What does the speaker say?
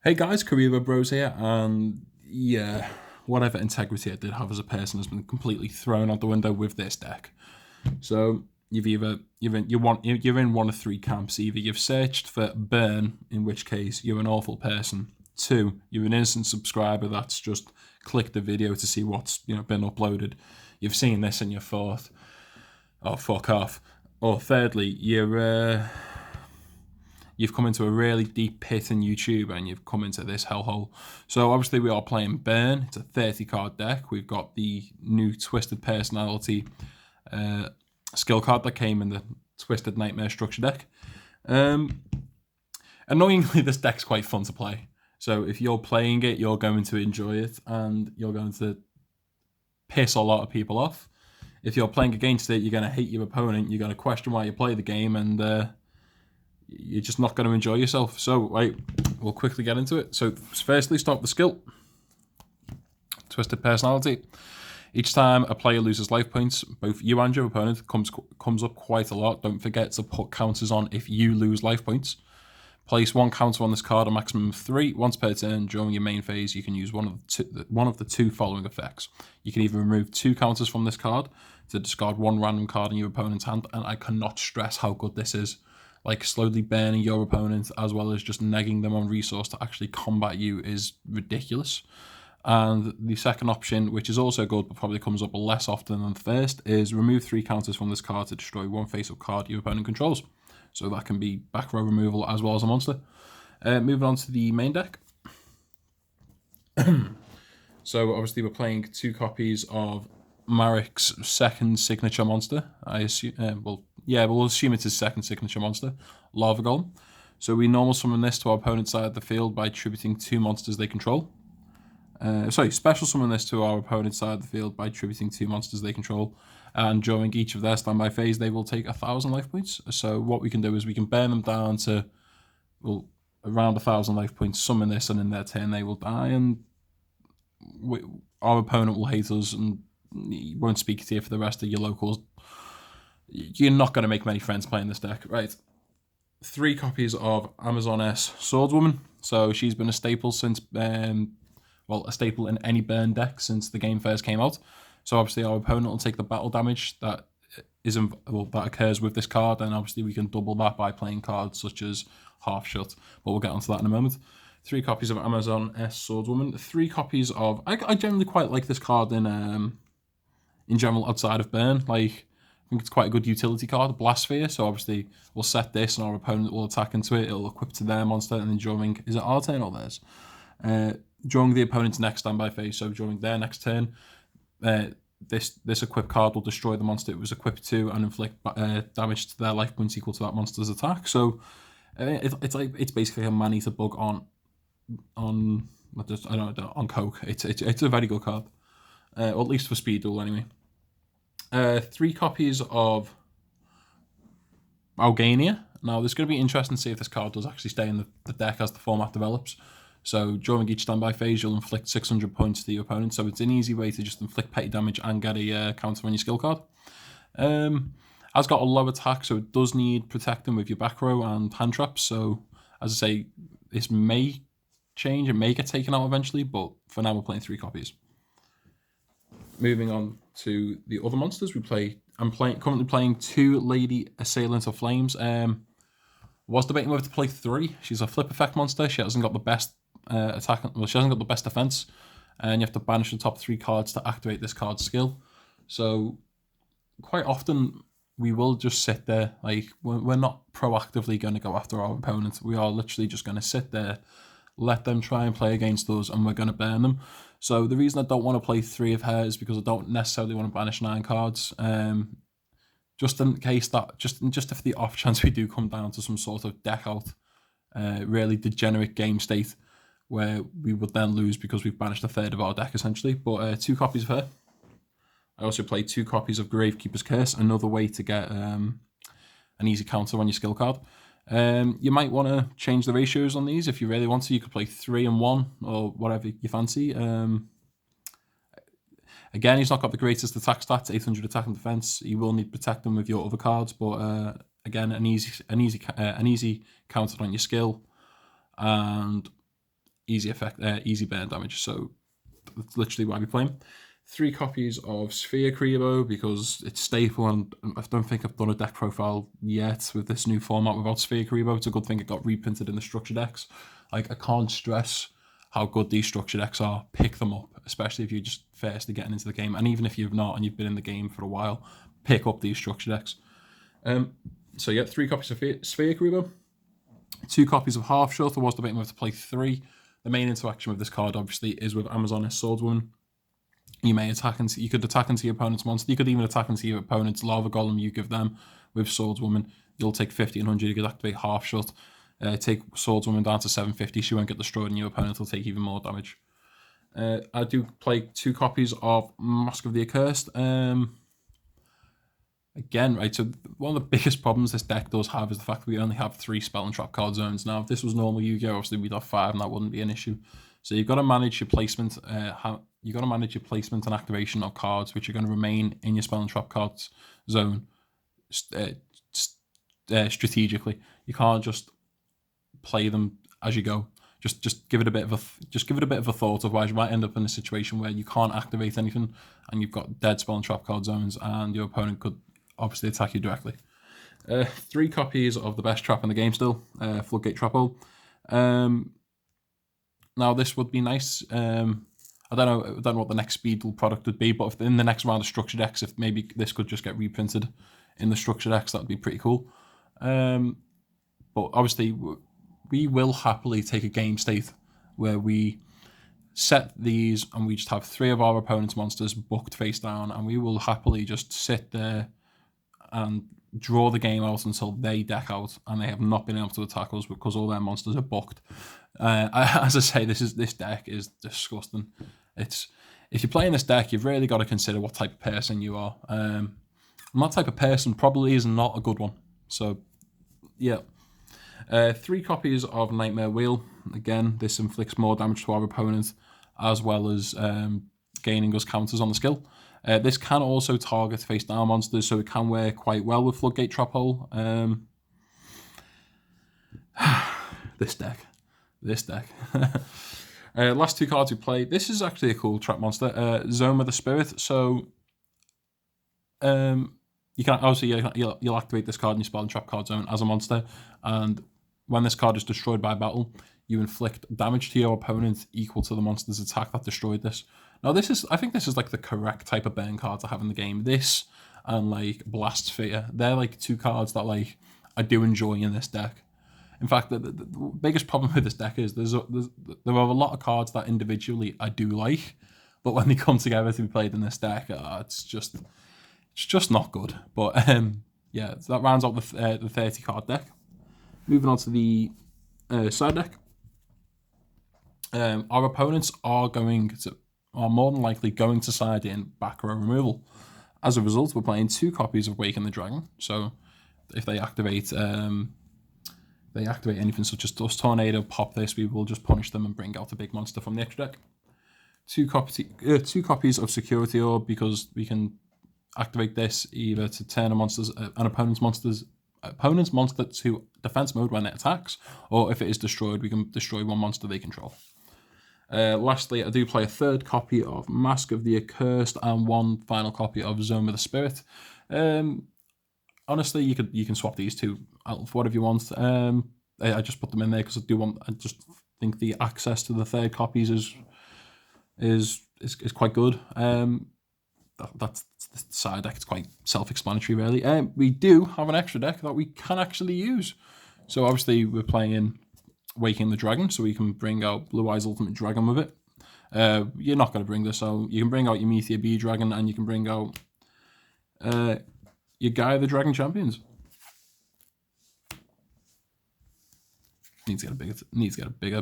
Hey guys, Career Bros here, and yeah, whatever integrity I did have as a person has been completely thrown out the window with this deck. So you're in one of three camps. Either you've searched for burn, in which case you're an awful person. Two, you're an innocent subscriber that's just clicked the video to see what's been uploaded. You've seen this and you thought, oh fuck off. Or thirdly, you've come into a really deep pit in YouTube and you've come into this hellhole. So obviously we are playing Burn. It's a 30 card deck. We've got the new Twisted Personality skill card that came in the Twisted Nightmare structure deck. Annoyingly, this deck's quite fun to play. So if you're playing it, you're going to enjoy it and you're going to piss a lot of people off. If you're playing against it, you're going to hate your opponent. You're going to question why you play the game, and you're just not going to enjoy yourself. So, right, we'll quickly get into it. So, firstly, start the skill. Twisted Personality. Each time a player loses life points, both you and your opponent comes up quite a lot. Don't forget to put counters on if you lose life points. Place one counter on this card, a maximum of 3. Once per turn during your main phase, you can use one of the two following effects. You can either remove 2 counters from this card to discard 1 random card in your opponent's hand, and I cannot stress how good this is. Like, slowly burning your opponent as well as just negging them on resource to actually combat you is ridiculous. And the second option, which is also good but probably comes up less often than the first, is remove 3 counters from this card to destroy 1 face-up card your opponent controls. So that can be back row removal as well as a monster. Moving on to the main deck. So obviously we're playing 2 copies of Marek's second signature monster. I assume, we'll assume it's his second signature monster, Lava Golem. So we normal summon this to our opponent's side of the field by tributing 2 monsters they control. Special summon this to our opponent's side of the field by tributing 2 monsters they control. And during each of their standby phase, they will take 1,000 life points. So what we can do is we can burn them down to, around 1,000 life points, summon this, and in their turn they will die, and our opponent will hate us and won't speak to you for the rest of your locals. You're not going to make many friends playing this deck. Right. 3 copies of Amazoness Swordswoman. So she's been a staple since, a staple in any burn deck since the game first came out. So obviously our opponent will take the battle damage that that occurs with this card, and obviously we can double that by playing cards such as Half Shut, but we'll get onto that in a moment. 3 copies of Amazoness Swordswoman. 3 copies of... I generally quite like this card in general outside of burn. Like, I think it's quite a good utility card, Blastsphere. So obviously we'll set this and our opponent will attack into it. It'll equip to their monster, and then during... Is it our turn or theirs? During the opponent's next standby phase, so during their next turn, this equipped card will destroy the monster it was equipped to and inflict damage to their life points equal to that monster's attack. So it's basically a man eater bug on coke. It's a very good card, or at least for speed duel anyway. 3 copies of Algania. Now this is going to be interesting to see if this card does actually stay in the deck as the format develops. So during each standby phase, you'll inflict 600 points to your opponent. So it's an easy way to just inflict petty damage and get a counter on your skill card. Has got a low attack, so it does need protecting with your back row and hand traps. So as I say, this may change. It may get taken out eventually, but for now we're playing 3 copies. Moving on to the other monsters, I'm currently playing 2 Lady Assailant of Flames. Was debating whether to play 3. She's a flip effect monster. She hasn't got the best attack. Well, she hasn't got the best defense, and you have to banish the top 3 cards to activate this card's skill. So quite often we will just sit there. Like, we're not proactively going to go after our opponent. We are literally just going to sit there, let them try and play against us, and we're going to burn them. So the reason I don't want to play 3 of her is because I don't necessarily want to banish 9 cards. Just in case that, just if the off chance we do come down to some sort of deck out, really degenerate game state, where we would then lose because we've banished a third of our deck essentially. But 2 copies of her. I also play 2 copies of Gravekeeper's Curse, another way to get an easy counter on your skill card. You might want to change the ratios on these if you really want to. You could play 3 and 1 or whatever you fancy. Again, he's not got the greatest attack stats, 800 attack and defense. You will need to protect them with your other cards, but again, an easy counter on your skill, and easy burn damage. So that's literally why we play him. 3 copies of Sphere Kribo because it's staple, and I don't think I've done a deck profile yet with this new format without Sphere Kribo. It's a good thing it got reprinted in the structure decks. Like, I can't stress how good these structure decks are. Pick them up, especially if you're just firstly getting into the game, and even if you've not and you've been in the game for a while, pick up these structure decks. So yeah, 3 copies of Sphere Kribo, 2 copies of Half Shot. I was debating whether to play 3. The main interaction with this card, obviously, is with Amazoness Swordswoman. You could attack into your opponent's monster. You could even attack into your opponent's Lava Golem. You give them with Swordswoman. You'll take 1500. You could activate Half Shot. Take Swordswoman down to 750. She won't get destroyed, and your opponent will take even more damage. I do play 2 copies of Mask of the Accursed. Again, right, so one of the biggest problems this deck does have is the fact that we only have 3 spell and trap card zones. Now, if this was normal Yu-Gi-Oh, obviously we'd have 5 and that wouldn't be an issue. So you've got to manage your placement. You've got to manage your placement and activation of cards, which are going to remain in your spell and trap cards zone strategically. You can't just play them as you go. Just give it a bit of a thought. Otherwise, you might end up in a situation where you can't activate anything, and you've got dead spell and trap card zones, and your opponent could obviously attack you directly. 3 copies of the best trap in the game still, Floodgate Trap Hole. Now this would be nice. I don't know what the next Speedle product would be, but if in the next round of structure decks, if maybe this could just get reprinted in the structure decks, that would be pretty cool. But obviously, we will happily take a game state where we set these and we just have 3 of our opponent's monsters booked face down, and we will happily just sit there and draw the game out until they deck out and they have not been able to attack us because all their monsters are booked. As I say, this deck is disgusting. If you're playing this deck, you've really got to consider what type of person you are. And that type of person probably is not a good one. So, yeah. 3 copies of Nightmare Wheel. Again, this inflicts more damage to our opponent, as well as gaining us counters on the skill. This can also target face down monsters, so it can work quite well with Floodgate Trap Hole. This deck. Last 2 cards we play. This is actually a cool trap monster, Zoma the Spirit. So you can obviously you'll activate this card in your spell and trap card zone as a monster, and when this card is destroyed by battle, you inflict damage to your opponent equal to the monster's attack that destroyed this. Now I think this is like the correct type of burn card to have in the game. This and like Blast Sphere, they're like 2 cards that like I do enjoy in this deck. In fact, the biggest problem with this deck is there are a lot of cards that individually I do like, but when they come together to be played in this deck, it's just not good. But yeah, so that rounds out the 30 card deck. Moving on to the side deck. Our opponents are more than likely going to side in back row removal. As a result, we're playing 2 copies of Waken the Dragon. So if they activate anything such as Dust Tornado, pop this, we will just punish them and bring out a big monster from the extra deck. 2 copies of Security Orb, because we can activate this either to turn an opponent's monster to defense mode when it attacks, or if it is destroyed, we can destroy one monster they control. Lastly, I do play a 3rd copy of Mask of the Accursed and 1 final copy of Zoma the Spirit. Honestly, you can swap these 2 out for whatever you want. I just put them in there because I just think the access to the 3rd copies is quite good. That's the side deck. It's quite self-explanatory, really. We do have an extra deck that we can actually use. So obviously we're playing Waking the Dragon, so we can bring out Blue Eyes Ultimate Dragon with it. You're not going to bring this, so you can bring out your Meteor B Dragon, and you can bring out your Gaia the Dragon Champions. Needs to get a bigger